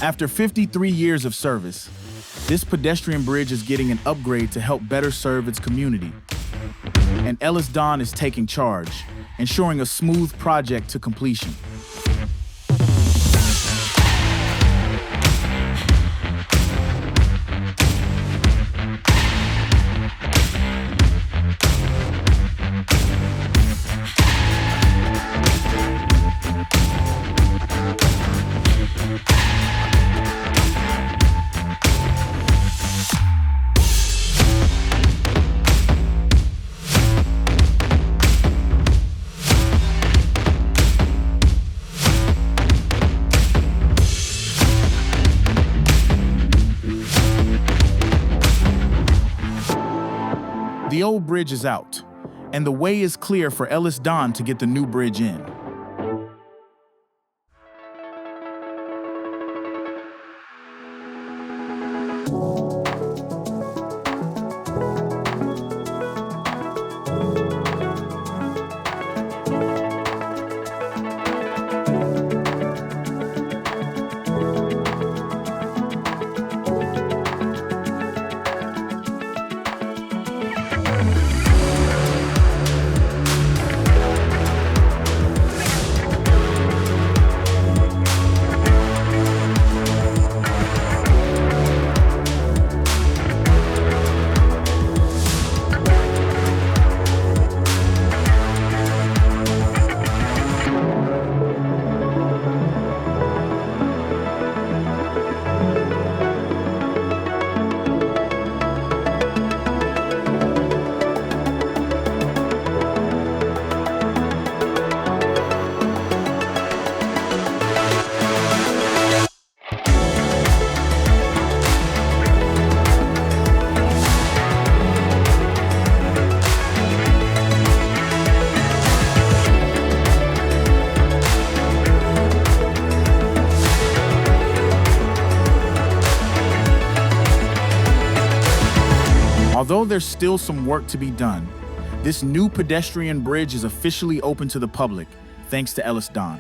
After 53 years of service, this pedestrian bridge is getting an upgrade to help better serve its community. And EllisDon is taking charge, ensuring a smooth project to completion. The old bridge is out, and the way is clear for EllisDon to get the new bridge in. Although there's still some work to be done, this new pedestrian bridge is officially open to the public, thanks to EllisDon.